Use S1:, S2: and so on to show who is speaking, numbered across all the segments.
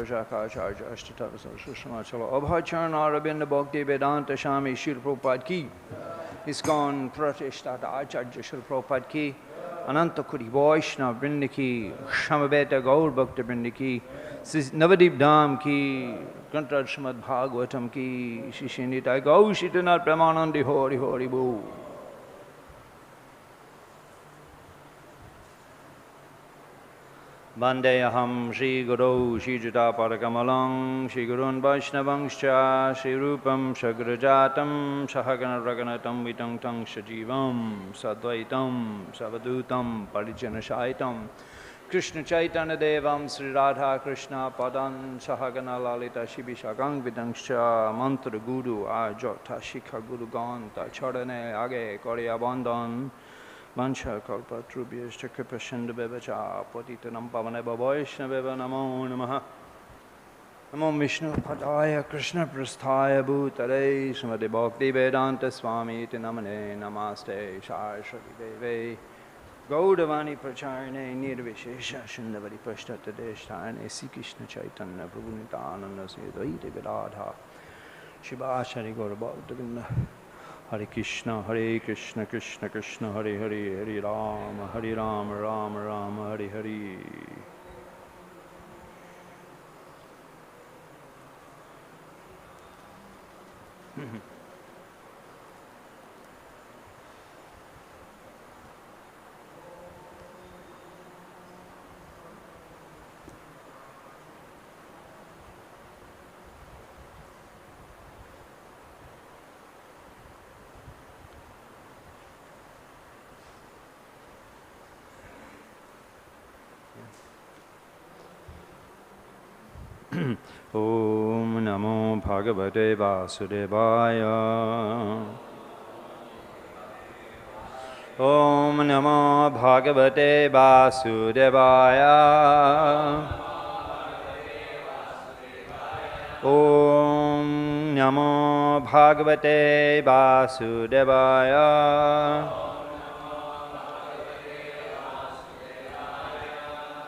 S1: Acharya Srimad Abhacharana Arabinda Bhakti Vedanta Swami Srila Prabhupada ki, ISKCON Pratishtata Acharya Srila Prabhupada ki, Ananta Kuri Vaishnava Vrinda ki, Shamaveta Gaur Bhakta Vrinda ki, Navadip Dham ki, Granth Srimad Bhagavatam ki, Shishindita Gaur Shitanath Pramanandi Hori Hori Bol. Vandeham Shri Guru Shri Juta Parakamalang Shri Gurun Vaishnavangscha Shri Rupam Shagrajatam Sahagana Raganatam Vitangtang Shajivam Sadvaitam Savadutam Parijanashaitam Krishna Chaitanya Devam Sri Radha Krishna Padan Sahagana Lalita Shibishagang Vidangscha Mantra Guru Ajota Shikha Guru Ganta Charane Age Korea Bandhan Mancha kalpa trubhyascha kripashinda bevacha patitanam pavaneba vaishnaveva namo namaha namo Vishnu padaya Krishna prasthaya bhutale Srimad Bhakti Vedanta Swami iti namane namaste Saraswati Deve Gaudavani pracharane nirvishesha shindavari pashtata deshtane Sri Krishna Chaitanya Prabhu Nityananda Sri Advaita Gadadhara Shivashari Gaura Bhaktavinda Hare Krishna Krishna Krishna Hare Hare Hare Rama Rama Rama Hare Hare. Om Namo Bhagavate Vasudevaya. Om Namo Bhagavate Vasudevaya. Om Namo Bhagavate Vasudevaya.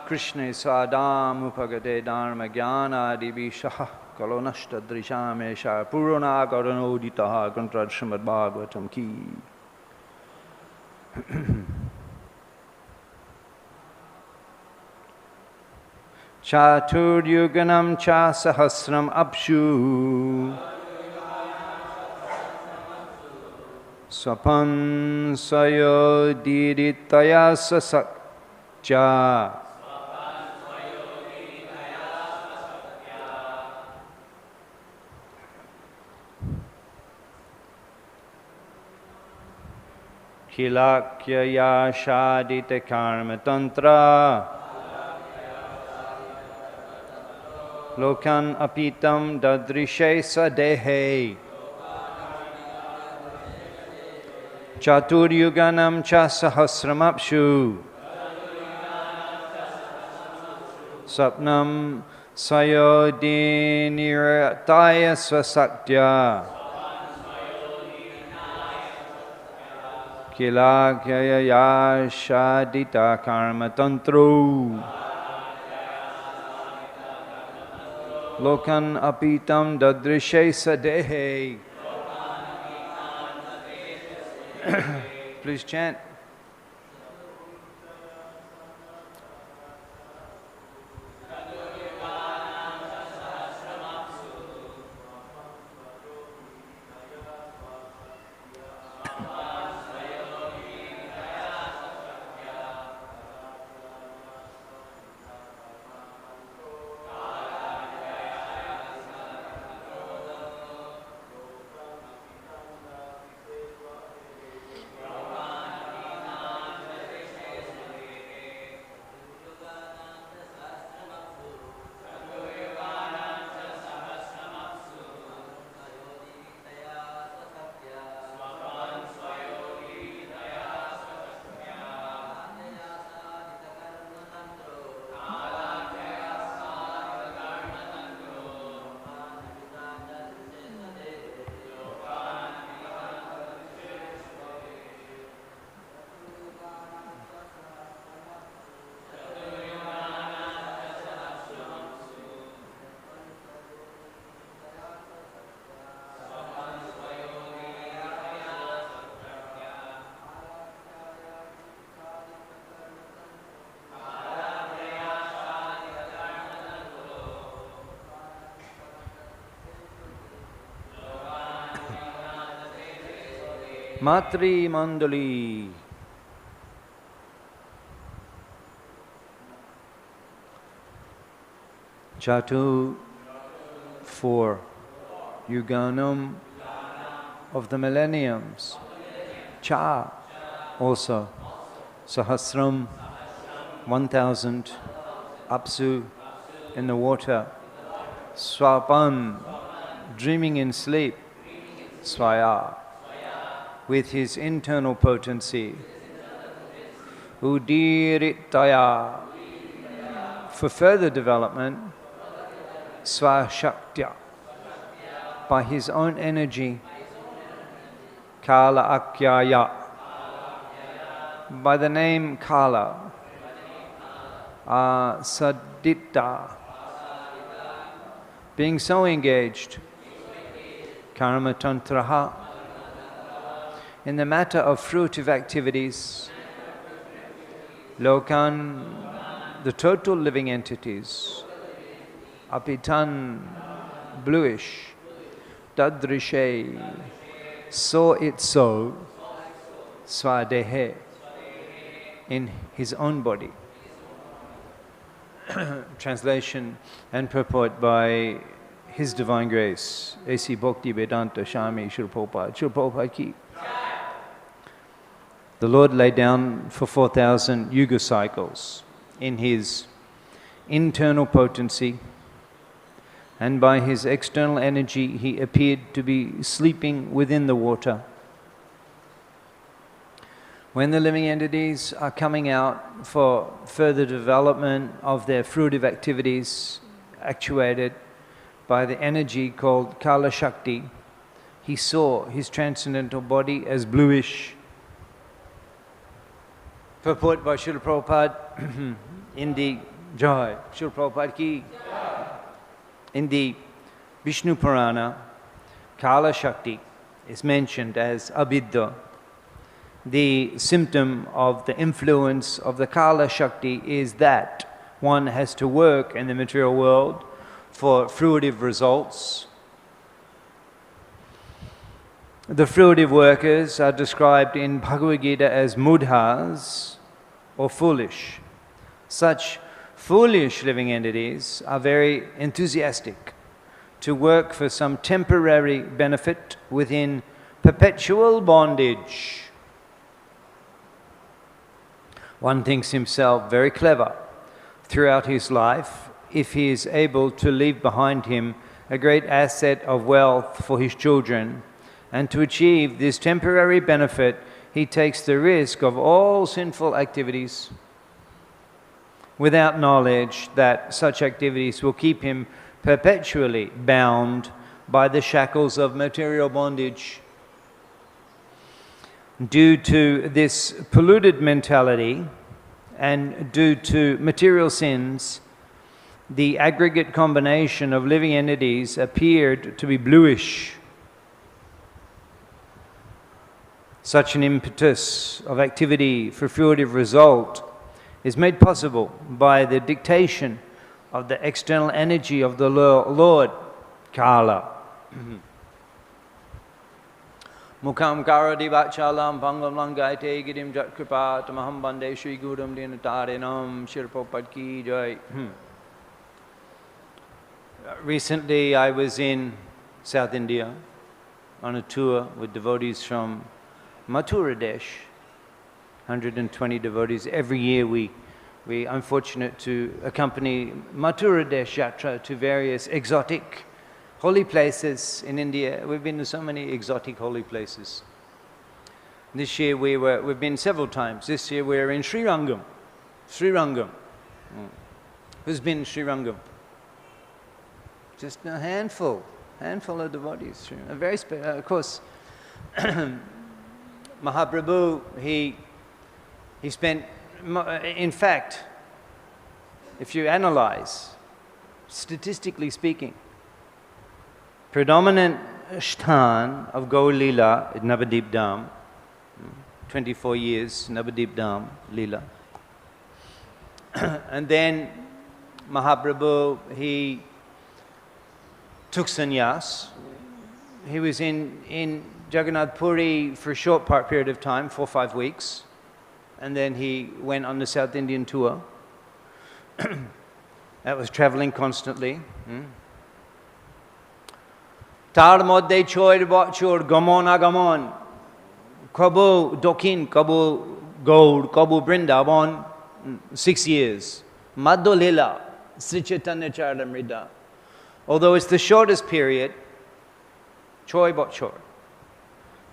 S1: Krishna Sadam Upagate Dharma Jnana Divishaha Kalonashta Drishamesha Purana Karanoditaha Granth Srimad Bhagavatam ki. Catur-yugānāṁ cha sahasram apsu svapan svayodīritayā sva-śaktyā kāla-ākhyayā-āsādita-karma-tantro lokān apītān dadṛśe sva-dehe catur-yugānāṁ cha sahasram apsu sapnam svayodīritayā sva-śaktyā kāla-ākhyayā āsādita-karma-tantro lokān apītān dadṛśe sva-dehe. Please chant. Matri Mandali. Catur, 4. Yugānām of the millenniums. Cha, also. Sahasram, 1,000. Apsu, in the water. Svapan, dreaming in sleep. Svayā, with his internal potency. Udīritayā, for further development. Sva-śaktyā, by his own energy. Kāla-ākhyayā, by the name Kāla. āsādita, being so engaged. Karma-tantraḥ, in the matter of fruitive activities. Lokān, the total living entities. Apītān, bluish. dadṛśe, saw it so. Sva-dehe, in his own body. Translation and purport by His Divine Grace, A.C. Bhakti Vedanta Swami Srila Prabhupada. Srila Prabhupada ki. The Lord laid down for 4,000 yuga cycles in his internal potency, and by his external energy he appeared to be sleeping within the water. When the living entities are coming out for further development of their fruitive activities, actuated by the energy called kāla-śakti, he saw his transcendental body as bluish. Purport by Srila Prabhupada in the Jai, Srila Prabhupada ki. In the Vishnu Purana, kāla-śakti is mentioned as avidya. The symptom of the influence of the kāla-śakti is that one has to work in the material world for fruitive results. The fruitive workers are described in Bhagavad Gita as mudhas, or foolish. Such foolish living entities are very enthusiastic to work for some temporary benefit within perpetual bondage. One thinks himself very clever throughout his life if he is able to leave behind him a great asset of wealth for his children, and to achieve this temporary benefit he takes the risk of all sinful activities without knowledge that such activities will keep him perpetually bound by the shackles of material bondage. Due to this polluted mentality and due to material sins, the aggregate combination of living entities appeared to be bluish. Such an impetus of activity for fruitive result is made possible by the dictation of the external energy of the Lord, Kāla. Mukham karadi vachalam bhangam langaite girim jat kripa tamaham bande shri gurum dinatarinam Srila Prabhupada ki jai. Recently I was in South India on a tour with devotees from Mathura Desh, 120 devotees. Every year we I'm fortunate to accompany Mathura Desh Yatra to various exotic holy places in India. We've been to so many exotic holy places. This year we've been several times. This year we're in Sri Rangam. Who's been in Sri Rangam? Just a handful of devotees. Very of course, Mahaprabhu, he spent, in fact, if you analyze, statistically speaking, predominant sthān of Gaur Leela is Navadip Dham, 24 years Navadip Dham Leela. And then Mahaprabhu, he took sannyas. He was in Jagannath Puri for a short period of time, 4 or 5 weeks, and then he went on the South Indian tour. That was traveling constantly. Tar moddhe choir bachor gamon agamon, kabu dokin, kabu Gaur, kabu Vrindavan, 6 years. Madho Lila, Sri Chaitanya Charitamrita. Although it's the shortest period, choy bachor.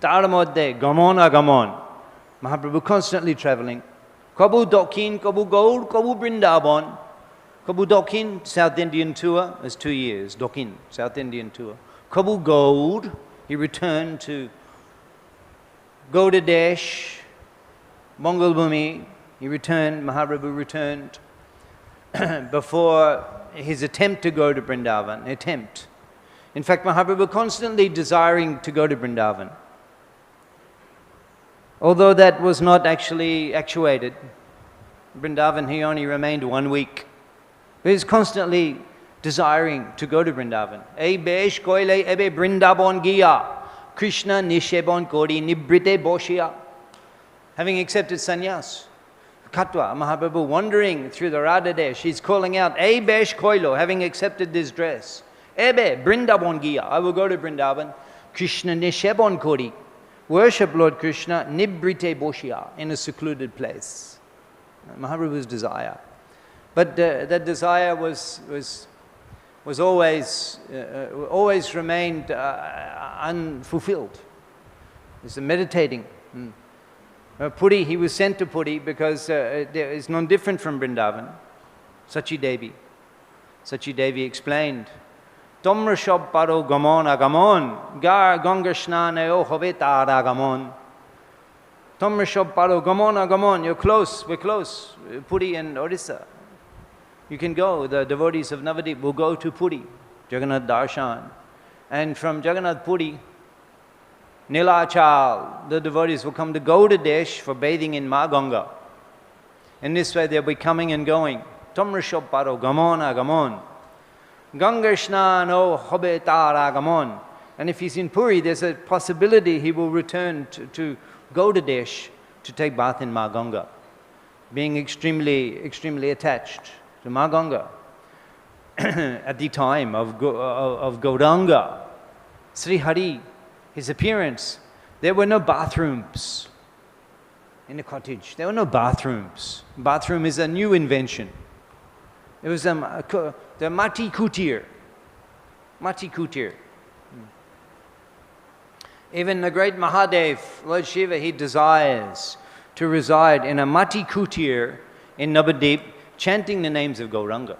S1: Tar moddhe gamon agamon, Mahaprabhu constantly traveling. Kabu dokin, kabu Gaur, kabu Vrindavan. Kabu Dokin, South Indian tour, is 2 years. Dokin, South Indian tour. Kabu Gaur, he returned to Gaudadesh, Mongol Bhumi. He returned, Mahaprabhu returned before his attempt to go to Vrindavan. Attempt. In fact, Mahaprabhu constantly desiring to go to Vrindavan. Although that was not actually actuated. Vrindavan, he only remained 1 week. He was constantly desiring to go to Vrindavan. Ei besh koile ebe Vrindavan giya, Krishna nishebon kori nibrite boshiya. Having accepted sannyas, Katwa, Mahaprabhu wandering through the Radha Desh, she's calling out, Ei besh koilo, having accepted this dress. Ebe Vrindavan giya, I will go to Vrindavan. Krishna nishebon kori, worship Lord Krishna, nibrite boshiya, in a secluded place. Mahaprabhu's desire. But that desire was always remained unfulfilled. It's a meditating. Puri, he was sent to Puri because it's non different from Vrindavan. Sachi Devi explained, Tomra shob paro gamon agamon, gar ganga shnaneo hovetar agamon. Tomra shob paro gamon agamon, you're close, we're close, Puri and Odisha. You can go, the devotees of Navadip will go to Puri, Jagannath Darshan. And from Jagannath Puri, Nilachal, the devotees will come to Gaudadesh for bathing in Ma Ganga. In this way they'll be coming and going. Tomrashop paro gamon agamon. Ganga shnano hobetar agamon. And if he's in Puri, there's a possibility he will return to Gaudadesh to take bath in Ma Ganga, being extremely attached to Ma Ganga. At the time of Gauranga, Sri Hari, his appearance, there were no bathrooms in the cottage. There were no bathrooms. Bathroom is a new invention. It was the mati kutir. Mati kutir. Even the great Mahadev, Lord Shiva, he desires to reside in a mati kutir in Navadip, chanting the names of Gauranga.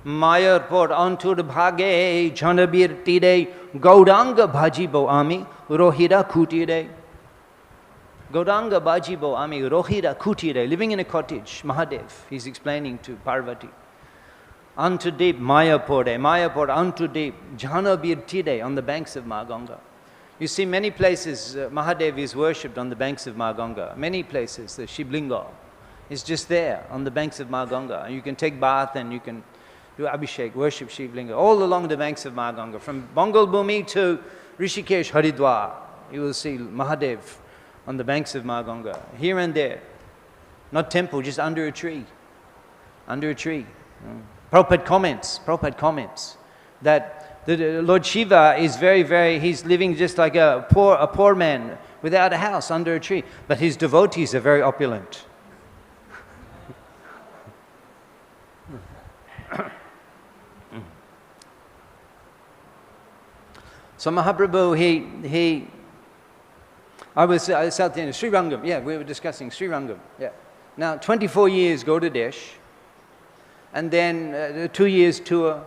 S1: Mayapur antur bhage janabir tide Gauranga bhajibo ami rohira kutire. Gauranga bhajibo ami rohira kutire. Living in a cottage, Mahadev, he's explaining to Parvati. Antudip Mayapur Antudip janabir tide, on the banks of Ma Ganga. You see many places Mahadev is worshipped on the banks of Ma Ganga. Many places, the Shivlinga is just there on the banks of Ma Ganga. You can take bath and you can do Abhishek, worship Shivlinga, all along the banks of Ma Ganga. From Mongol Bhumi to Rishikesh, Haridwar, you will see Mahadev on the banks of Ma Ganga, here and there. Not temple, just under a tree. Under a tree. Prabhupada comments that the Lord Shiva is he's living just like a poor man without a house under a tree. But his devotees are very opulent. So Mahaprabhu, I was South India, Sri Rangam, yeah, we were discussing Sri Rangam, yeah. Now, 24 years Gaudadesh, and then 2 years tour,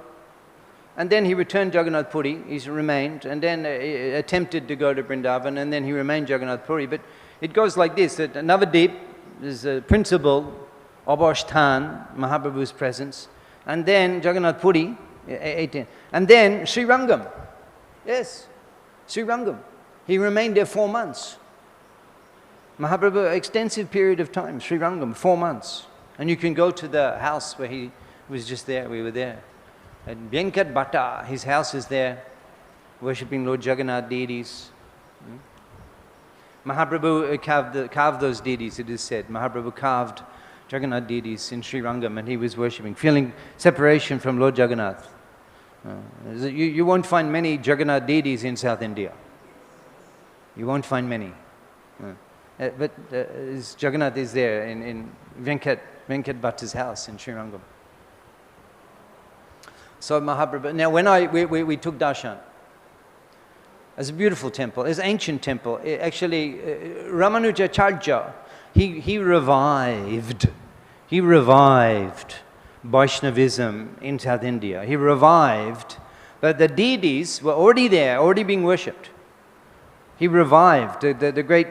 S1: and then he returned Jagannath Puri, he's remained, and then attempted to go to Vrindavan, and then he remained Jagannath Puri. But it goes like this, that Navadip is the principal Abhashthan, Mahaprabhu's presence, and then Jagannath Puri, 18, and then Sri Rangam. Yes, Sri Rangam. He remained there 4 months. Mahaprabhu, extensive period of time, Sri Rangam, 4 months. And you can go to the house where he was just there, we were there. And Venkat Bhatta, his house is there. worshipping Lord Jagannath deities. Mahaprabhu carved those deities, it is said. Mahaprabhu carved Jagannath deities in Sri Rangam, and he was worshipping, feeling separation from Lord Jagannath. You won't find many Jagannath deities in South India. You won't find many. But Jagannath is there in Venkat Bhatta's house in Sri Rangam. So Mahaprabhu, now when we took darshan, it's a beautiful temple, it's an ancient temple. Actually, Ramanujacharya, he revived Vaishnavism in South India. He revived, but the deities were already there, already being worshipped. He revived the great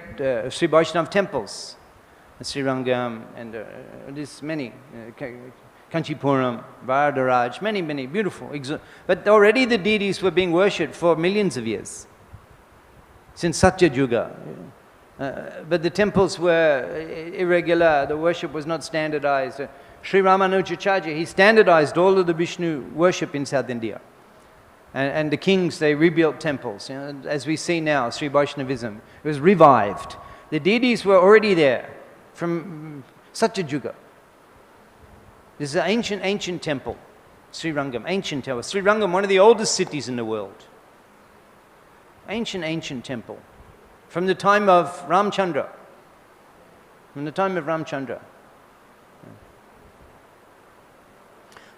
S1: Sri Vaishnava temples, Sri Rangam, and there's many, Kanchipuram, Varadaraj, many beautiful. But already the deities were being worshipped for millions of years, since Satya Yuga. But the temples were irregular, the worship was not standardized. Sri Ramanujacharya, he standardized all of the Vishnu worship in South India. And the kings, they rebuilt temples. You know, as we see now, Sri Vaishnavism, it was revived. The deities were already there from Satya Yuga. This is an ancient temple, Sri Rangam, ancient temple. Sri Rangam, one of the oldest cities in the world. Ancient temple. From the time of Ramchandra.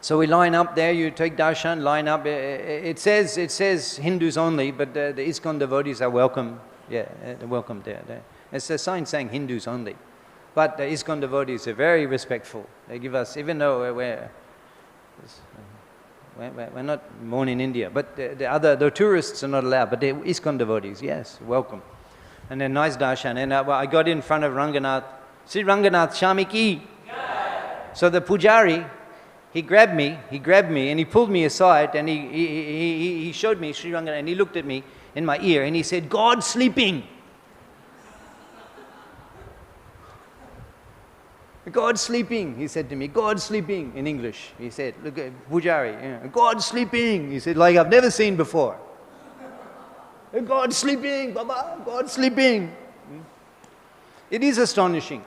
S1: So we line up there, you take darshan, line up. It says Hindus only, but the ISKCON devotees are welcome. Yeah, they're welcome there. It's a sign saying Hindus only. But the ISKCON devotees are very respectful. They give us, even though we're not born in India, but the tourists are not allowed, but the ISKCON devotees, yes, welcome. And then nice darshan. And I got in front of Ranganath, Sri Ranganath Swami ki. So the pujari, he grabbed me and he pulled me aside and he showed me Sri Ranganath and he looked at me in my ear and he said, "God's sleeping." "God's sleeping," he said to me. "God's sleeping," in English. He said, "Look at pujari, God's sleeping." He said, like I've never seen before. "God's sleeping, Baba, God's sleeping." It is astonishing.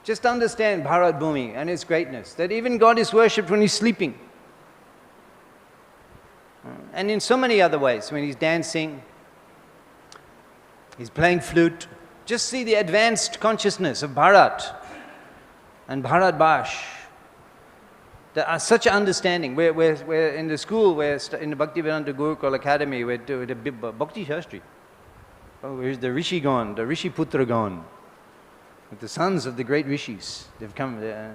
S1: Just understand Bharat Bhumi and its greatness, that even God is worshipped when he's sleeping. And in so many other ways, when he's dancing, he's playing flute. Just see the advanced consciousness of Bharat and Bharat Bash. There are such an understanding. We're in the school, we're in the Bhaktivedanta Gurukul Academy, we're doing the Bhakti Shastri. Oh, where's the Rishi gone, the Rishi Putra gone? With the sons of the great rishis, they've come there.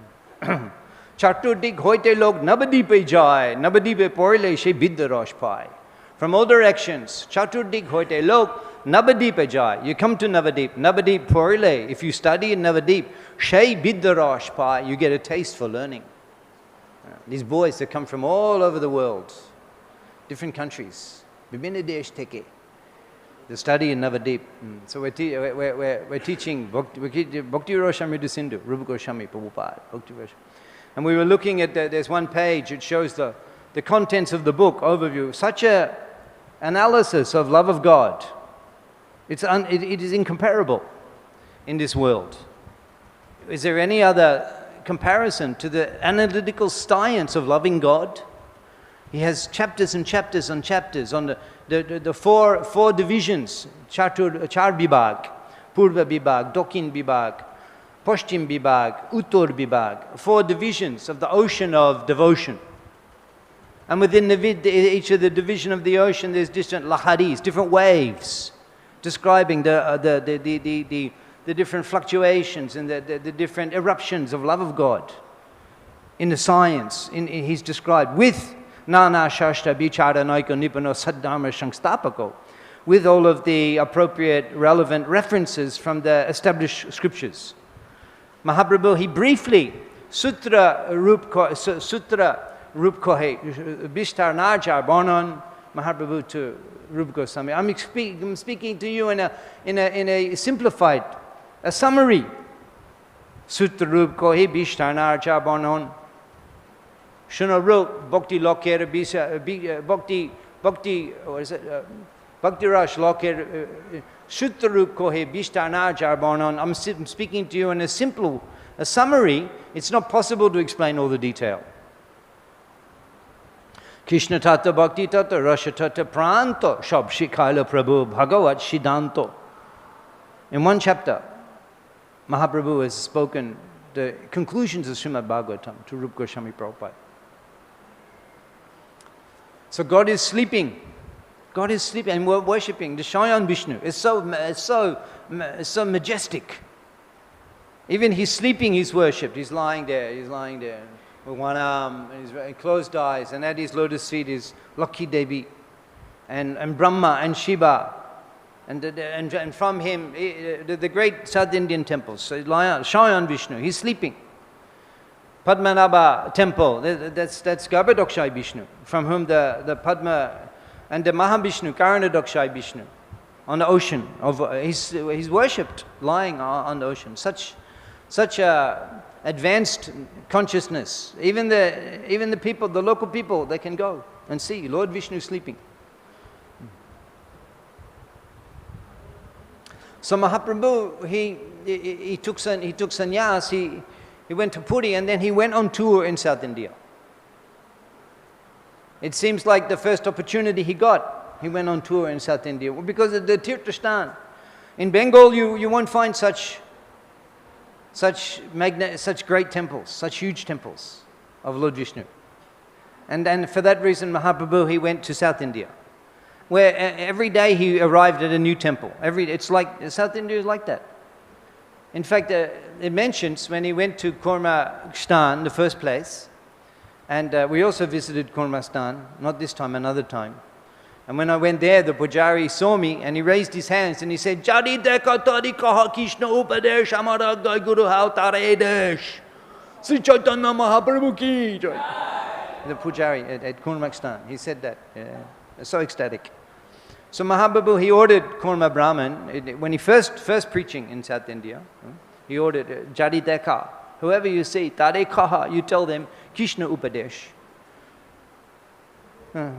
S1: Chaturdik hoite log nabadipe jai, nabadipe porile she biddarosh pai. From all directions, Chaturdik hoite log nabadipe jai. You come to Navadip, Navadip porile. If you study in Navadip, she biddarosh pai, you get a taste for learning. These boys that come from all over the world, different countries, Bibhinna desh teke. The study in Navadip. So we're teaching Bhakti Roshamrita Sindhu, Rupa Goswami Prabhupada, Bhakti Roshamrita. And we were looking at, there's one page, it shows the contents of the book, overview. Such a analysis of love of God. It is incomparable in this world. Is there any other comparison to the analytical science of loving God? He has chapters and chapters and chapters on the four divisions, char vibhag, purva vibhag, dakshin vibhag, paschim vibhag, uttar vibhag, 4 divisions of the ocean of devotion. And within each of the division of the ocean, there's different laharis, different waves, describing the different fluctuations and the different eruptions of love of God. In the science, he's described with Nana Shastra Bichara Naiko Nipano Saddharma Shangstapako, with all of the appropriate relevant references from the established scriptures. Mahaprabhu, he briefly, Sutra Rup Kohe, Bishtar Najar Bonon, Mahaprabhu to Rupa Goswami. I'm speaking to you in a simplified, a summary. Sutra Rup Kohe, Bishtar Najar Bonon. Shuno Rup Bhakti Lokera Bhakti Bhakti, what is it? Bhakti Rash Loke Suttarup Kohe Bishtarna Jarbanan. I'm speaking to you in a summary. It's not possible to explain all the detail. Krishna Tata Bhakti Tata Rasha Tata Pranto Shab Shikaila Prabhu Bhagavat Shidanto. In one chapter, Mahaprabhu has spoken the conclusions of Srimad Bhagavatam to Rupa Goswami Prabhupada. So God is sleeping. God is sleeping and we're worshipping the Shayan Vishnu. It's so majestic. Even he's sleeping, he's worshipped. He's lying there with one arm and closed eyes, and at his lotus feet is Lakhi Devi and Brahma and Shiva. And from him, the great South Indian temples, so Shayan Vishnu, he's sleeping. Padmanabha temple, that's Garbhodakshaya Vishnu, from whom the Padma and the Mahavishnu, Karanadakshaya Vishnu, on the ocean. He's worshipped lying on the ocean. Such a advanced consciousness. Even the people, the local people, they can go and see Lord Vishnu sleeping. So Mahaprabhu, he took sannyas, he went to Puri, and then he went on tour in South India. It seems like the first opportunity he got, he went on tour in South India. Because of the Tirthastan. In Bengal, you won't find such great temples, such huge temples of Lord Vishnu. And for that reason, Mahaprabhu, he went to South India, where every day he arrived at a new temple. It's like, South India is like that. In fact, it mentions when he went to Kurmastan, the first place, and we also visited Kurmastan, not this time, another time. And when I went there, the pujari saw me and he raised his hands and he said, Jadi deka tari kaha Krishna upadesh amara gai guru hao tare desh. Sri Chaitanya Mahaprabhu ki jai. The pujari at Kurmastan, he said that. Yeah. So ecstatic. So Mahaprabhu, he ordered Kurma Brahman, when he first preaching in South India, he ordered, Jadi deka, whoever you see, tare kaha, you tell them, Krishna upadesh.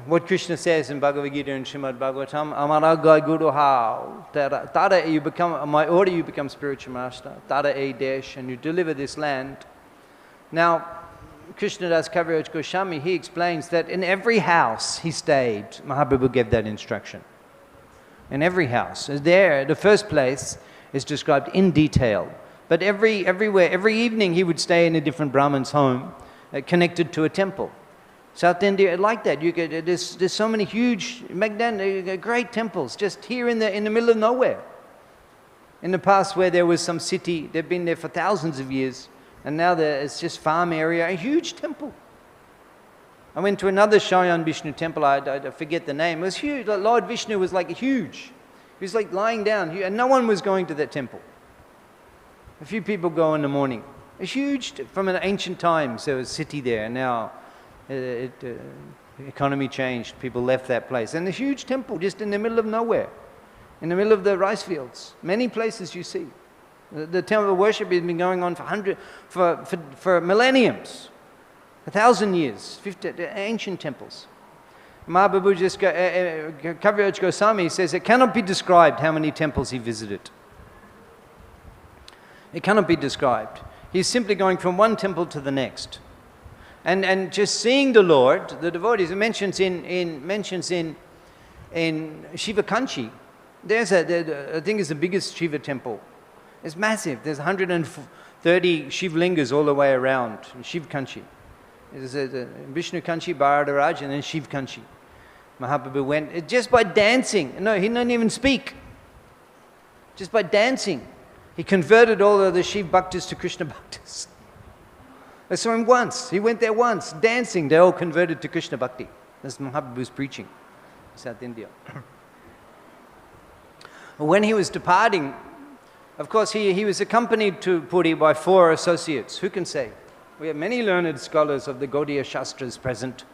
S1: What Krishna says in Bhagavad Gita and Srimad Bhagavatam, Amara Gai Guru Hao, Tada, you become, my order, you become spiritual master, Tada E Desh, and you deliver this land. Now, Krishnadas Kaviraj Goswami, he explains that in every house he stayed, Mahaprabhu gave that instruction. In every house. There, the first place is described in detail. But everywhere, every evening he would stay in a different Brahman's home, connected to a temple. South India, like that. There's so many huge, great temples just here in the middle of nowhere. In the past, where there was some city, they've been there for thousands of years, and now it's just farm area, a huge temple. I went to another Shayan Vishnu temple, I forget the name. It was huge. Lord Vishnu was like huge. He was like lying down, and no one was going to that temple. A few people go in the morning. It's huge. From an ancient times, there was a city there, and now the economy changed. People left that place. And a huge temple just in the middle of nowhere, in the middle of the rice fields. Many places you see. The temple worship has been going on for millenniums. 1,000 years, 50 ancient temples. Mahaprabhu Kaviraj Goswami says it cannot be described how many temples he visited. It cannot be described. He's simply going from one temple to the next. And just seeing the Lord, the devotees, it mentions in Shiva Kanchi. I think it's the biggest Shiva temple. It's massive. There's 130 Shiv lingas all the way around in Shiv Kanchi. There's a Vishnu Kanchi, Bharadaraj, and then Shiv Kanchi. Mahaprabhu went just by dancing. No, he didn't even speak. Just by dancing, he converted all of the Shiv Bhaktas to Krishna Bhaktas. I saw him once. He went there once, dancing. They all converted to Krishna Bhakti. That's Mahaprabhu's preaching in South India. When he was departing, of course, he was accompanied to Puri by 4 associates. Who can say? We have many learned scholars of the Gaudiya Shastras present.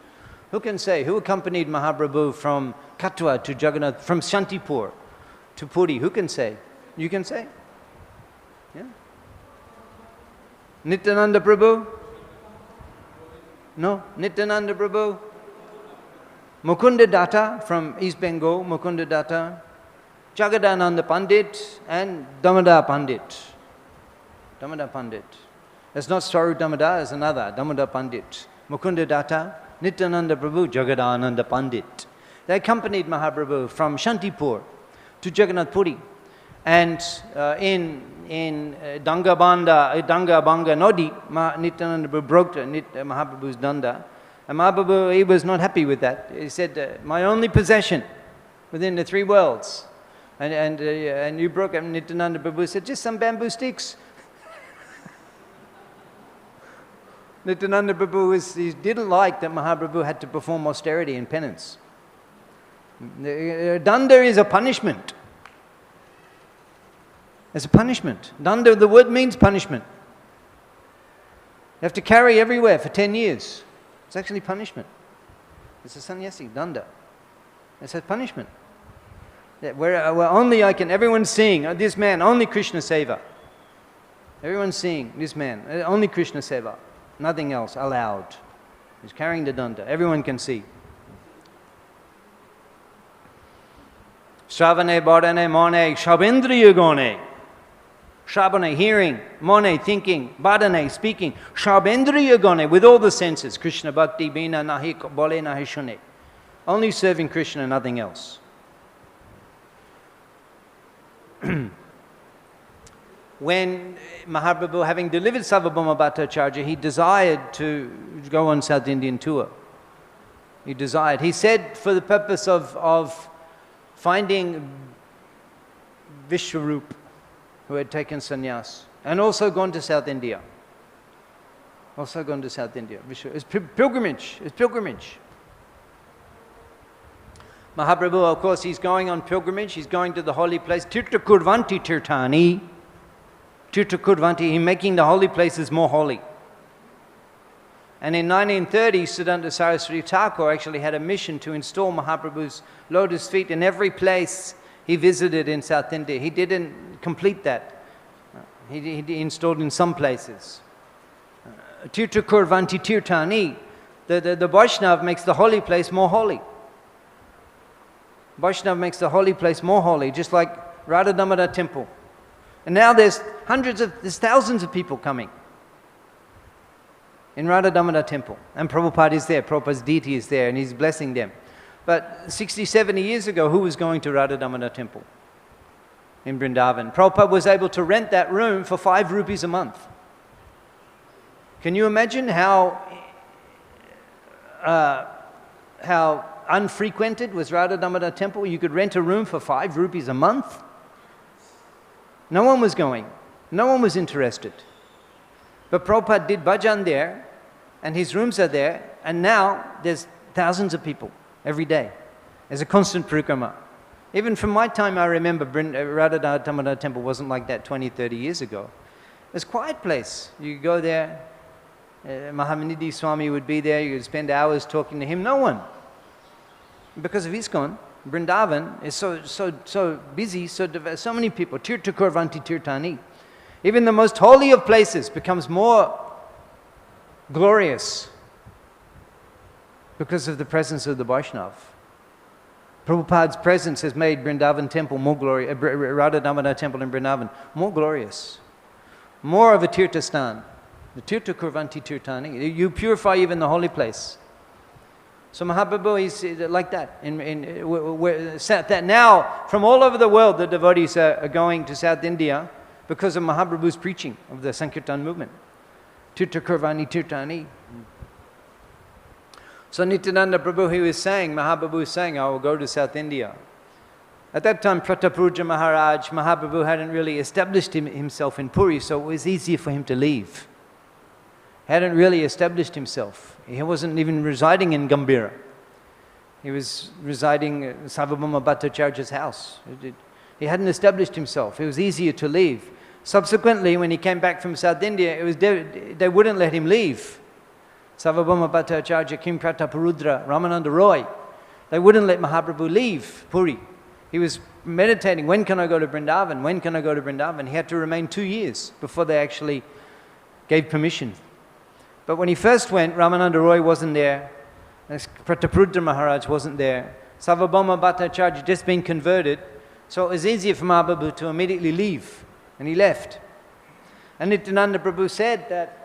S1: Who can say? Who accompanied Mahaprabhu from Katwa to Jagannath, from Shantipur to Puri? Who can say? You can say? Yeah? Nityananda Prabhu? No? Nityananda Prabhu? Mukunda Datta from East Bengal, Mukunda Datta, Jagadananda Pandit, and Damodar Pandit. Damodar Pandit. It's not Swarup Damodar, it's another, Damodar Pandit. Mukunda Datta, Nityananda Prabhu, Jagadananda Pandit. They accompanied Mahaprabhu from Shantipur to Jagannath Puri. And in Dangabanga Nodi, Nityananda Prabhu broke Mahaprabhu's danda. And Mahaprabhu, he was not happy with that. He said, my only possession within the three worlds. And you broke it. Nityananda Prabhu said, just some bamboo sticks. Nityananda Prabhu he didn't like that Mahaprabhu had to perform austerity and penance. Danda is a punishment. It's a punishment. Danda, the word means punishment. You have to carry everywhere for 10 years. It's actually punishment. It's a sannyasi, danda. It's a punishment. Where only everyone's seeing, this man, only Krishna seva. Everyone's seeing this man, only Krishna seva. Nothing else allowed. He's carrying the danda. Everyone can see. Shravane, Bardane, Mone, Shabendriya-gone. Shravane, hearing, Mone, thinking, Bardane, speaking, Shabendriya-gone, with all the senses. Krishna bhakti, bina, nahi bole, nahi shune. Only serving Krishna, nothing else. When Mahaprabhu, having delivered Sarvabhauma Bhattacharya, he desired to go on South Indian tour. He desired. He said for the purpose of finding Vishwarup, who had taken sannyas, and also gone to South India. Also gone to South India. It's pilgrimage. It's pilgrimage. Mahaprabhu, of course, he's going on pilgrimage. He's going to the holy place. Tirtha kurvanti tirthani. Tirtha kurvanti. He's making the holy places more holy. And in 1930, Siddhanta Saraswati Thakur actually had a mission to install Mahaprabhu's lotus feet in every place he visited in South India. He didn't complete that. He installed in some places. Tirtha kurvanti tirthani. The Vaishnav makes the holy place more holy. Vaishnav makes the holy place more holy, just like Radha Damodar temple. And now there's thousands of people coming in Radha Damodar temple. And Prabhupada is there, Prabhupada's deity is there, and he's blessing them. But 60, 70 years ago, who was going to Radha Damodar temple in Vrindavan? Prabhupada was able to rent that room for 5 rupees a month. Can you imagine how unfrequented was Radha Damodar temple? You could rent a room for 5 rupees a month. No one was going. No one was interested. But Prabhupada did bhajan there, and his rooms are there, and now there's thousands of people every day. There's a constant parikrama. Even from my time, I remember Radha Damodar temple wasn't like that 20, 30 years ago. It was a quiet place. You could go there, Mahamanidi Swami would be there, you could spend hours talking to him. No one. Because of ISKCON, Vrindavan is so busy, so many people. Tirtha kurvanti tirthani. Even the most holy of places becomes more glorious because of the presence of the Vaishnav. Prabhupada's presence has made Vrindavan temple more glorious, Radha Damodar temple in Vrindavan more glorious. More of a tirthastan. The tirtha kurvanti tirthani. You purify even the holy place. So Mahaprabhu is like that. Now, from all over the world, the devotees are going to South India because of Mahaprabhu's preaching of the Sankirtan movement. Tirtha kurvani tirthani. So Nityananda Prabhu, he was saying, Mahaprabhu was saying, I will go to South India. At that time, Pratapurja Maharaj, Mahaprabhu hadn't really established himself in Puri, so it was easier for him to leave. Hadn't really established himself. He wasn't even residing in Gambhira. He was residing at Sarvabhauma Bhattacharya's house. He hadn't established himself. It was easier to leave. Subsequently, when he came back from South India, they wouldn't let him leave. Sarvabhauma Bhattacharya, Kim Prataparudra, Ramananda Roy, they wouldn't let Mahaprabhu leave Puri. He was meditating, when can I go to Vrindavan? When can I go to Vrindavan? He had to remain 2 years before they actually gave permission. But when he first went, Ramananda Roy wasn't there. Prataprudra Maharaj wasn't there. Sarvabhauma Bhattacharya had just been converted, so it was easier for Mahaprabhu to immediately leave, and he left. And Nityananda Prabhu said that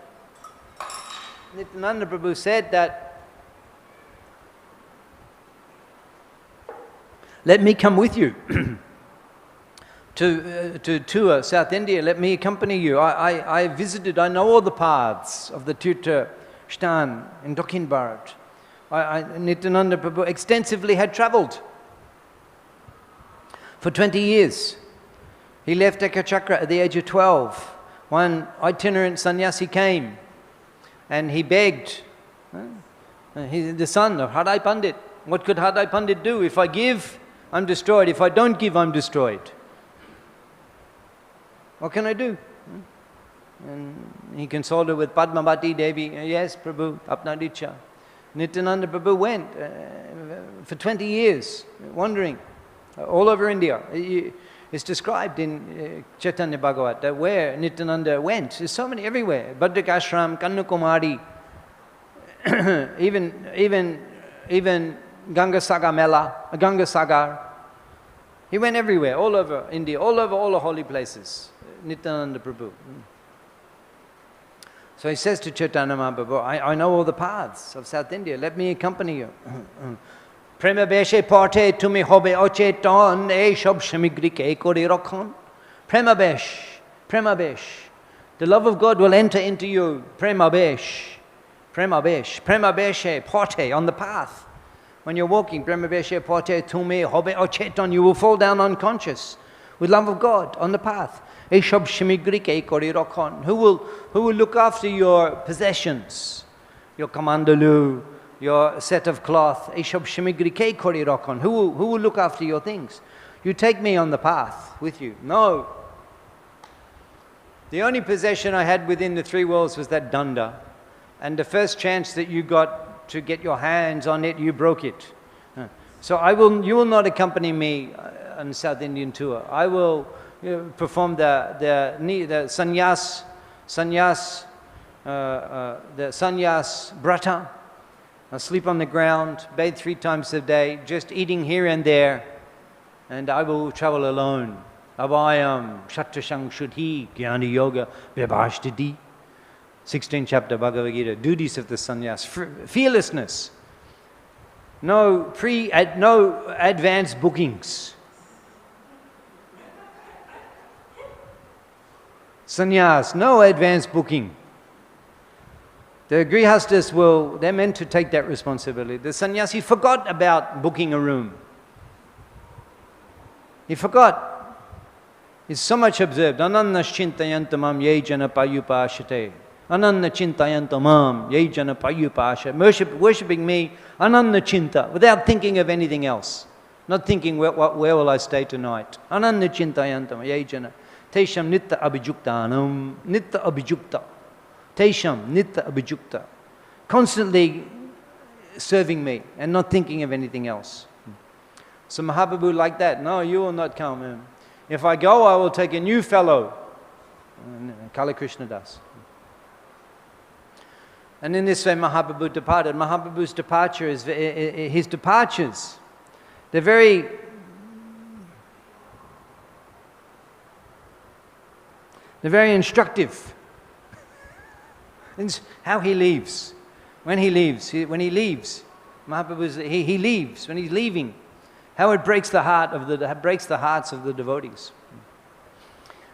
S1: let me come with you to tour South India. Let me accompany you. I visited, I know all the paths of the Tirtha Stan in Dakhin Bharat. Nityananda Prabhu extensively had travelled for 20 years. He left Ekachakra at the age of 12. One itinerant sannyasi came and he begged. He's the son of Hadai Pandit. What could Hadai Pandit do? If I give, I'm destroyed. If I don't give, I'm destroyed. What can I do? And he consulted with Padmavati Devi. Yes, Prabhu, apna dicha. Nityananda Prabhu went for 20 years, wandering all over India. It's described in Chaitanya Bhagavat that where Nityananda went, there's so many everywhere. Badrikashram, Kanyakumari, even Ganga Sagar Mela, Ganga Sagar. He went everywhere, all over India, all over all the holy places. Nityananda Prabhu. So he says to Chaitanya Mahaprabhu, I know all the paths of South India, let me accompany you. Prema beshe pate tumi hobe ochetan e shab shamigrike kori rakhan. Prema besh. The love of God will enter into you. Prema beshe pate, on the path. When you're walking, prema beshe pate tumi hobe ochetan, you will fall down unconscious with love of God on the path. E shab shamigrike kori rakhan. Who will look after your possessions, your kamandalu, your set of cloth? Who will look after your things? You take me on the path with you. No. The only possession I had within the three worlds was that danda. And the first chance that you got to get your hands on it, you broke it. So you will not accompany me on the South Indian tour. I will perform the sannyas brata. I'll sleep on the ground, bathe 3 times a day, just eating here and there, and I will travel alone. Abhayam, Shatrashang Shuddhi, Jnana Yoga, Vibhashtiti. 16th chapter Bhagavad Gita, duties of the sannyas. Fearlessness. No advanced bookings. Sannyas, no advanced booking. The grihastas they're meant to take that responsibility. The sannyasi forgot about booking a room. He forgot. It's so much observed. Anannaścintayantamam ye jana payupāśate. Anannaścintayantamam ye jana payupāśate. Worshipping me, anannachinta, without thinking of anything else. Not thinking, where will I stay tonight? Anannachintayantamam ye jana. Tesham nitta abhijuktānaṁ. Nitta abhijukta. Tesham nitta abhijukta. Constantly serving me and not thinking of anything else. So Mahaprabhu like that. No, you will not come. If I go, I will take a new fellow. Kala Krishna das. And in this way Mahaprabhu departed. Mahaprabhu's departure is, his departures, they're very instructive. It's how he leaves. When he leaves, Mahaprabhu, he leaves. When he's leaving, how it breaks the hearts of the devotees.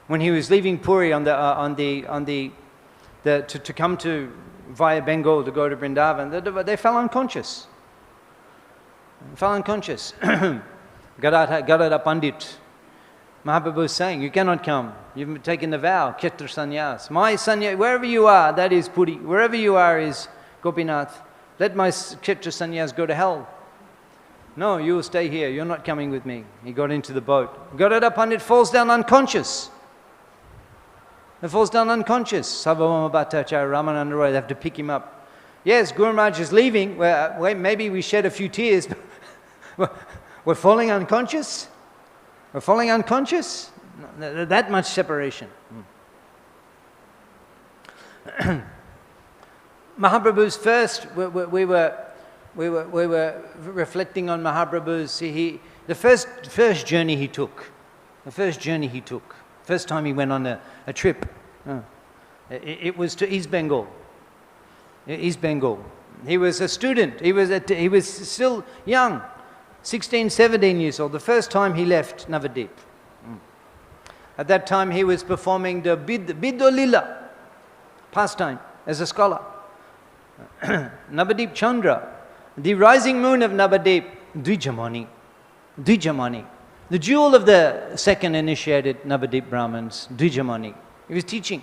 S1: When he was leaving Puri to come to via Bengal to go to Vrindavan, they fell unconscious. Gadadhara Pandit. Mahaprabhu is saying, you cannot come. You've taken the vow, Kshetra Sannyas. My Sannyas, wherever you are, that is Puri. Wherever you are is Gopinath. Let my Kshetra Sannyas go to hell. No, you will stay here. You're not coming with me. He got into the boat. Gadadhara Pandit falls down unconscious. He falls down unconscious. Sarvabhauma Bhattacharya, Ramananda Roy, they have to pick him up. Yes, Guru Maharaj is leaving. Well, maybe we shed a few tears. We're falling unconscious? We're falling unconscious? No, that much separation. Mahaprabhu's first, we were we were reflecting on Mahaprabhu's, the first journey he took, first time he went on a trip, it was to East Bengal. He was a student, he was still young, 16, 17 years old, the first time he left Navadip. At that time he was performing the Bidolila pastime as a scholar. Navadip Chandra, the rising moon of Navadip, Dvijamani, the jewel of the second initiated Navadip Brahmins, Dvijamani. He was teaching.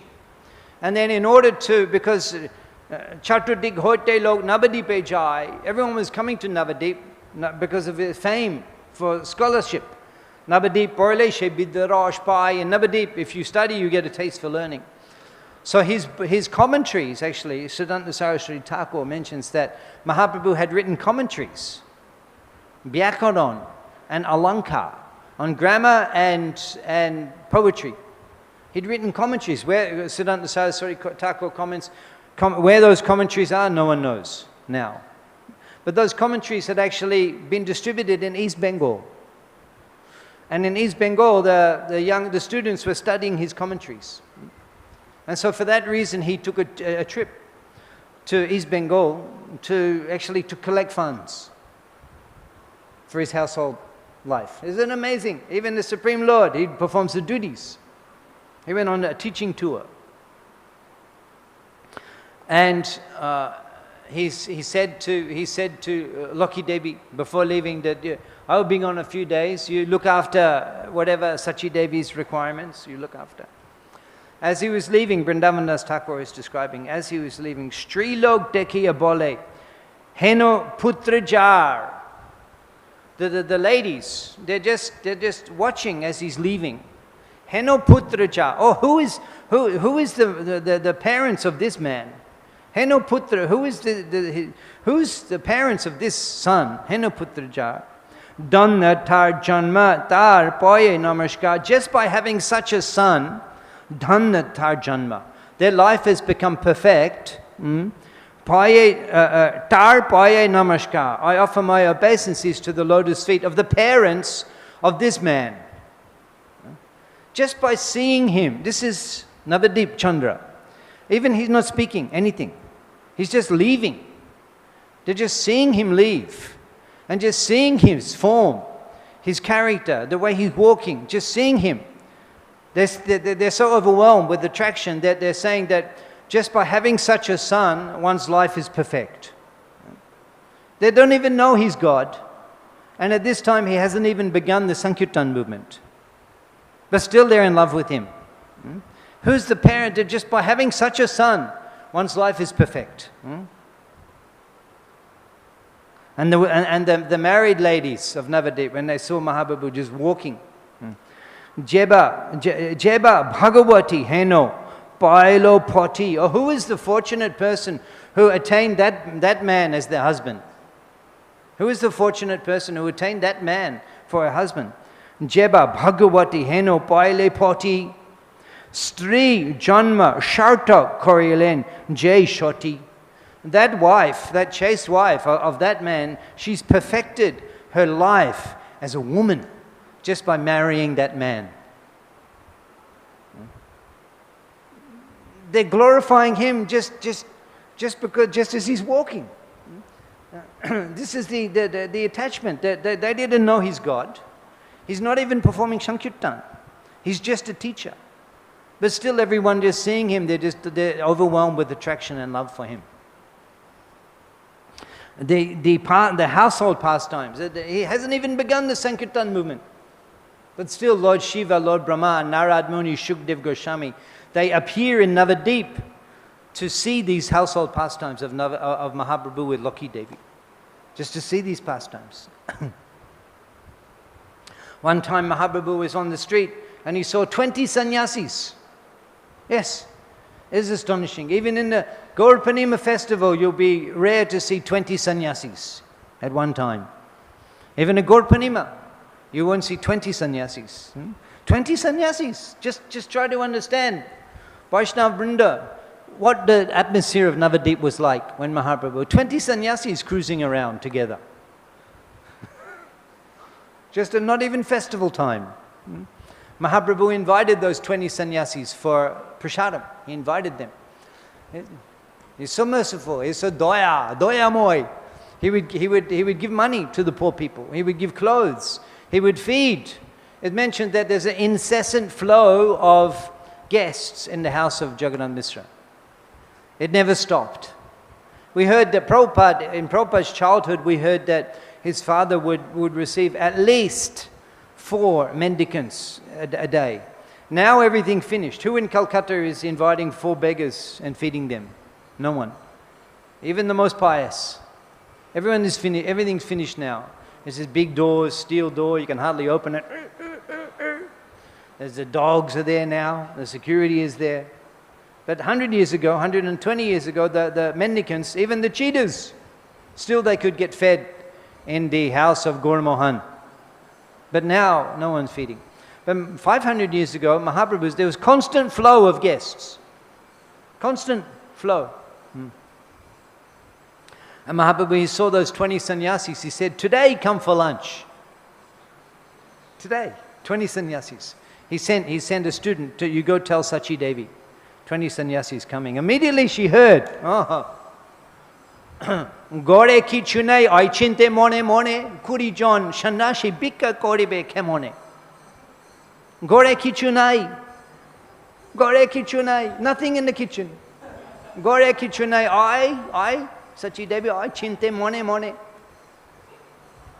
S1: And then in order to, because Chaturdik Hote Lok Navadipe Jai, everyone was coming to Navadip because of his fame for scholarship. Navadip, Borleshe, Bidarash Pai, in Navadip, if you study, you get a taste for learning. So his commentaries, actually, Siddhanta Saraswati Thakur mentions that Mahaprabhu had written commentaries, Vyakaran and Alankar, on grammar and poetry. He'd written commentaries. Where Siddhanta Saraswati Thakur comments, where those commentaries are, no one knows now. But those commentaries had actually been distributed in East Bengal. And in East Bengal, the students were studying his commentaries. And so for that reason, he took a trip to East Bengal to collect funds for his household life. Isn't it amazing? Even the Supreme Lord, he performs the duties. He went on a teaching tour. And he said to Loki Devi before leaving that I'll be gone a few days. You look after whatever Sachi Devi's requirements, you look after. As he was leaving, Vrindavan Thakur is describing, as he was leaving, Strilok Dekhiya Bole, Heno Putra Jar. The ladies, they're just watching as he's leaving. Heno Putra Jar. Oh, who is the parents of this man? Heno Putra, who's the parents of this son? Heno Putra Jar. Dhanna tar janma tar poye namaskar. Just by having such a son, dhanna tar janma, their life has become perfect. Tar poye namaskar. I offer my obeisances to the lotus feet of the parents of this man. Just by seeing him, this is Navadip Chandra. Even he's not speaking anything. He's just leaving. They're just seeing him leave. And just seeing his form, his character, the way he's walking, just seeing him. They're so overwhelmed with attraction that they're saying that just by having such a son, one's life is perfect. They don't even know he's God. And at this time, he hasn't even begun the Sankirtan movement. But still they're in love with him. Who's the parent that just by having such a son, one's life is perfect? And the married ladies of Navadip, when they saw Mahaprabhu just walking, Jeba Bhagavati Heno Pailo Poti. Oh, who is the fortunate person who attained that man as their husband? Who is the fortunate person who attained that man for a husband? Jeba Bhagavati Heno Paile Poti. Stri Janma Sharta Korilen Jay Shoti. That wife, that chaste wife of that man, she's perfected her life as a woman just by marrying that man. They're glorifying him just as he's walking. This is the attachment. They didn't know he's God. He's not even performing Sankirtan. He's just a teacher. But still everyone just seeing him, they're overwhelmed with attraction and love for him. The household pastimes, he hasn't even begun the Sankirtan movement. But still Lord Shiva, Lord Brahma, Narad Muni, Shukdev Goswami, they appear in Navadip to see these household pastimes of Mahaprabhu with Loki Devi. Just to see these pastimes. One time Mahaprabhu was on the street and he saw 20 sannyasis. Yes, it is astonishing. Even in the Gaur Purnima festival, you'll be rare to see 20 sannyasis at one time. Even at Gaur Purnima, you won't see 20 sannyasis. 20 sannyasis. Just try to understand. Vaishnava Vrinda,
S2: what the atmosphere of Navadip was like when Mahaprabhu, 20 sannyasis cruising around together. Just not even festival time. Mahaprabhu invited those 20 sannyasis for prasadam. He invited them. He's so merciful. He's so doyamoy. He would give money to the poor people. He would give clothes. He would feed. It mentioned that there's an incessant flow of guests in the house of Jagannath Mishra. It never stopped. We heard that Prabhupada, in Prabhupada's childhood, we heard that his father would receive at least 4 mendicants a day. Now everything finished. Who in Calcutta is inviting 4 beggars and feeding them? No one. Even the most pious. Everyone is finished. Everything's finished now. There's this big door, steel door. You can hardly open it. There's the dogs are there now. The security is there. But 100 years ago, 120 years ago, the mendicants, even the cheaters, still they could get fed in the house of Gaur Mohan. But now, no one's feeding. But 500 years ago, Mahaprabhu's, there was constant flow of guests. Constant flow. And Mahaprabhu, he saw those 20 sannyasis. He said, today come for lunch. Today, 20 sannyasis. He sent a student to, you go tell Sachi Devi. 20 sannyasis coming. Immediately she heard, Gore ki chunai aichinte mone mone kuri jon shannashi bikka koribe kemone. Gore ki chunai. Gore ki chunai. Nothing in the kitchen. Gore ki chunai. I, Sachi Devi, I chinte mone mone.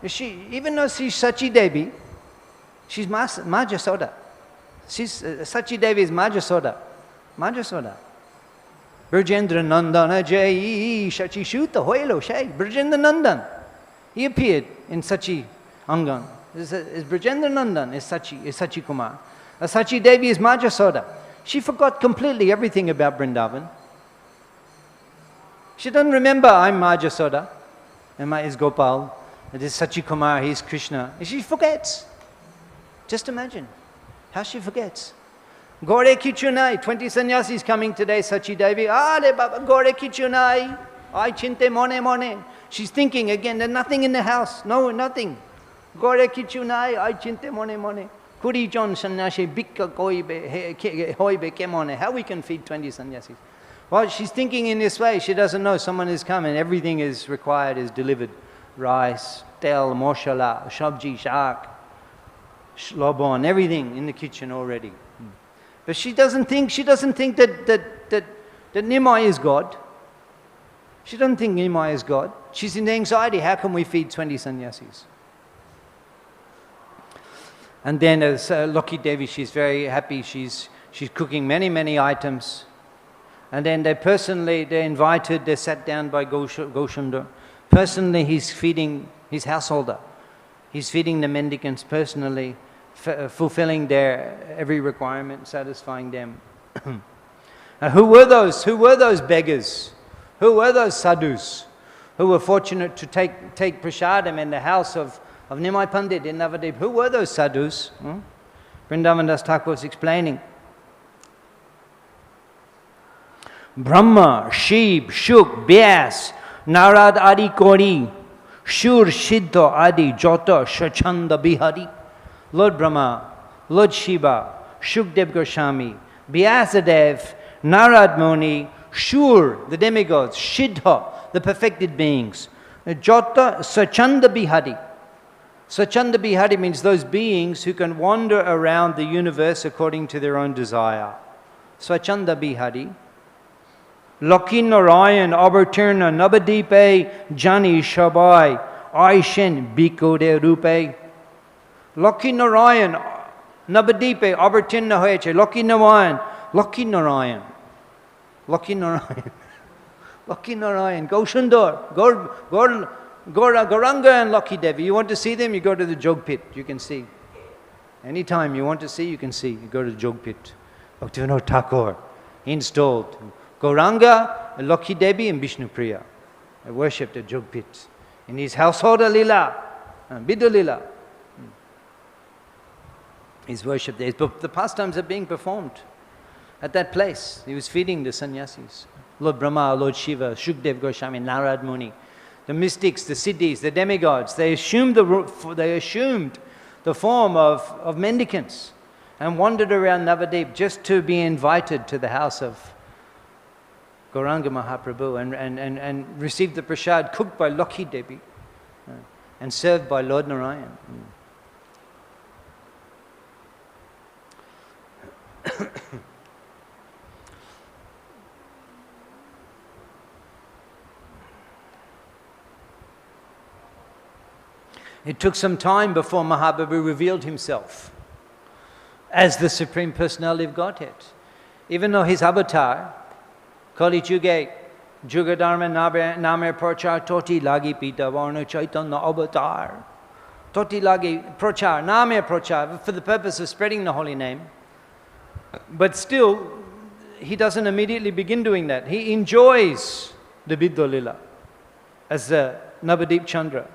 S2: She, even though she's Sachi Devi, she's Majasoda. She's Sachi Devi is Majasoda. Majasoda. Brajendra Nandana Jai Shachi Shuta Hoilo Shay. Brajendra Nandan. He appeared in Sachi Angan. Is Brajendra Nandan is Sachi Kumar. Sachi Devi is Majasoda. She forgot completely everything about Vrindavan. She doesn't remember I'm Majasoda. And is Gopal. It is Sachi Kumar, he's Krishna. And she forgets. Just imagine how she forgets. Gore Kichunai, 20 sannyasis coming today, Sachi Devi. Baba, Gore Kichunai. I chinte mone mone. She's thinking again, there's nothing in the house. No, nothing. Gore Kichunai, I chinte mone mone. Kuri John Sannyashi Bikka Hoibe Kemone. How we can feed 20 sannyasis? Well, she's thinking in this way. She doesn't know someone is coming. Everything is required, is delivered. Rice, tel, moshala, shabji, shak, shlobon, everything in the kitchen already. But she doesn't think that Nimai is God. She doesn't think Nimai is God. She's in anxiety. How can we feed 20 sannyasis? And then as Loki Devi, she's very happy. She's cooking many items. And then they're invited, they're sat down by Goshamdar. Personally, he's feeding his householder. He's feeding the mendicants personally, fulfilling their every requirement, satisfying them. Now, who were those? Who were those beggars? Who were those sadhus who were fortunate to take prasadam in the house of Nimai Pandit in Navadip? Who were those sadhus? Vrindavan Das Thakur was explaining. Brahma, Shiv, Shuk, Vyas, Narad Adi Kori, Shur, Siddha Adi, Jota, Shachanda Bihari. Lord Brahma, Lord Shiva, Shukdev Goswami, Vyasadev, Narad Muni, Shur, the demigods, Siddha, the perfected beings, Jota, Sachanda Bihari. Sachanda Bihari means those beings who can wander around the universe according to their own desire. Swachanda Bihari. Lokān Narayan, Avartirna, Navadipe, Jani Shabai, Aishen, Bikode Rupe. Lokān Narayan, Navadipe, Avartirna Hoeche, Lokān Narayan, Lokān Narayan, Lokān Narayan, Lokān Narayan, Goshandor, Gauranga and Loki Devi. You want to see them, you go to the jog pit, you can see. Anytime you want to see, you can see. You go to the jog pit. Bhaktivinoda Thakur, installed. Gauranga, Loki Devi and Vishnu Priya. I worshipped at jog pit. In his household, Lila, Bidya Lila. He's worshipped there. The pastimes are being performed. At that place, he was feeding the sannyasis. Lord Brahma, Lord Shiva, Shukdev Goswami, Narad Muni, the mystics, the siddhis, the demigods, they assumed the form of mendicants and wandered around Navadip just to be invited to the house of Gauranga Mahaprabhu and received the prasad cooked by Lakhi Devi and served by Lord Narayan. It took some time before Mahaprabhu revealed himself as the Supreme Personality of Godhead. Even though his avatar, Kali Juge, Jugadharma Name Prachar Toti Lagi Pita Varna Chaitanya Avatar. Toti Lagi Prachar, Name Prachar, for the purpose of spreading the holy name. But still, he doesn't immediately begin doing that. He enjoys the Vidya Lila as the Navadip Chandra,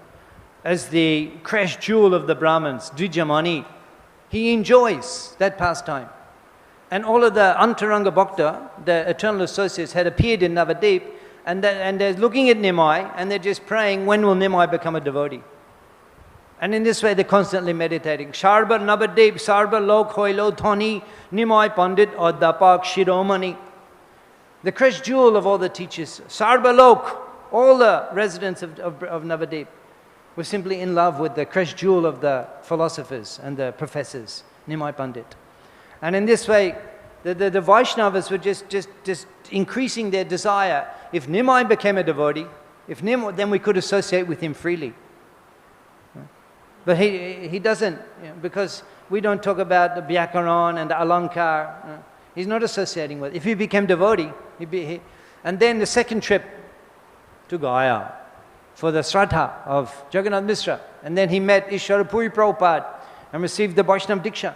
S2: as the crash jewel of the Brahmins, Dvijamani. He enjoys that pastime. And all of the Antaranga Bhakta, the eternal associates, had appeared in Navadip, and they're looking at Nimai, and they're just praying, when will Nimai become a devotee? And in this way, they're constantly meditating. Sarva Navadip, Sarva Lok Hoilo Thani, Nimai Pandit Adapak Shiromani. The crash jewel of all the teachers, Sarva Lok, all the residents of Navadip, were simply in love with the crash jewel of the philosophers and the professors, Nimai Pandit. And in this way, the Vaishnavas were just increasing their desire. If Nimai became a devotee, then we could associate with him freely. But he doesn't, because we don't talk about the Vyakaran and the Alankar. He's not associating with it. If he became devotee, and then the second trip to Gaya for the Shraddha of Jagannath Mishra. And then he met Ishwarapuri Prabhupada and received the Vaishnava Diksha.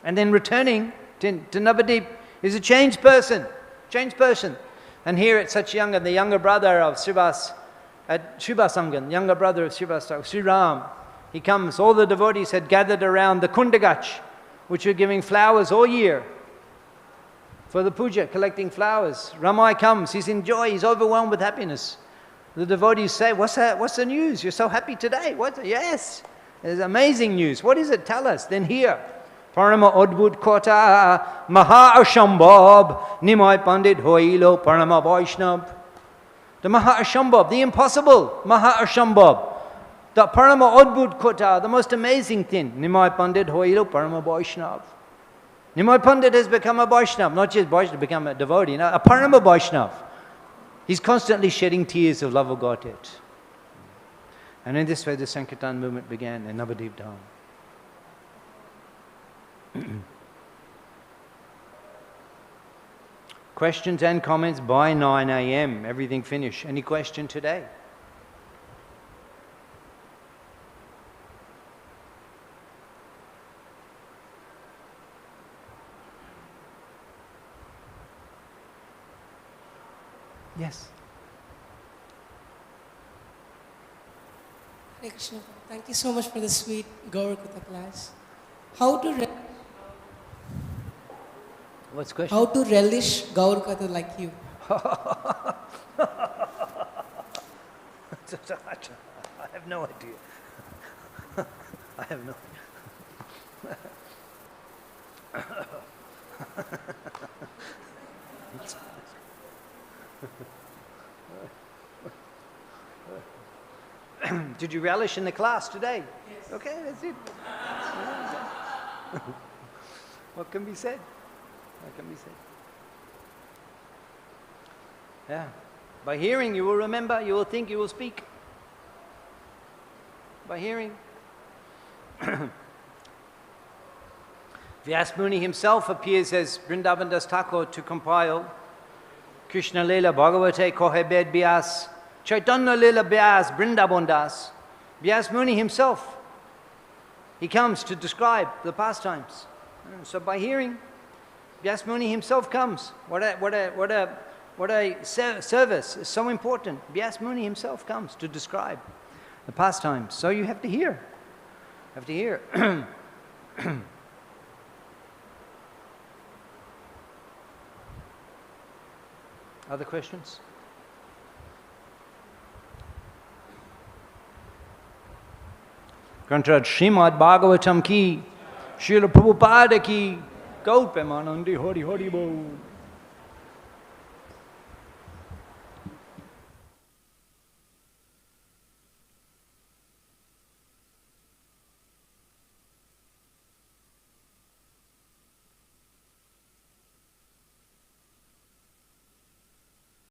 S2: And then returning to Navadip is a changed person. And here at Satyanga, the younger brother of Srivas, at Srivasangan, younger brother of Srivas, Sri Ram, he comes, all the devotees had gathered around the Kundagach, which were giving flowers all year for the puja, collecting flowers. Ramai comes, he's in joy, he's overwhelmed with happiness. The devotees say, what's the news? You're so happy today. Yes, there's amazing news. What is it? Tell us. Then here, Parama Adbhut Kota Maha Ashambhab Nimai Pandit Hoilo Parama Vaishnav. The Maha Ashambhab, the impossible Maha Ashambhab. The Parama Adbhut Kota, the most amazing thing. Nimai Pandit Hoilo Parama Vaishnav. Nimai Pandit has become a Vaishnav, not just Vaishnav, become a devotee, a Parama Vaishnav. He's constantly shedding tears of love of Godhead. And in this way the Sankirtan movement began in Navadip Dham. Questions and comments by 9 a.m. Everything finished. Any question today? Yes.
S3: Hare Krishna. Thank you so much for the sweet Gaurakuta class.
S2: What's the question?
S3: How to relish Gaurakuta like you?
S2: I have no idea. I have no Did you relish in the class today?
S3: Yes.
S2: Okay, that's it. What can be said? What can be said? Yeah. By hearing, you will remember, you will think, you will speak. By hearing. Vyas Muni himself appears as Vrindavan Das Thakur to compile Krishna Leela Bhagavate Kohebed Vyas, Chaitanya Leela Vyas Vrindavan Das. Vyas Muni himself, he comes to describe the pastimes. So by hearing, Vyas Muni himself comes. What a service is so important. Vyas Muni himself comes to describe the pastimes. So you have to hear. You have to hear. Other questions? Grantrad Srimad Bhagavatam ki, Srila Prabhupada ki, Gaur Premanandi Hari Hari Bol.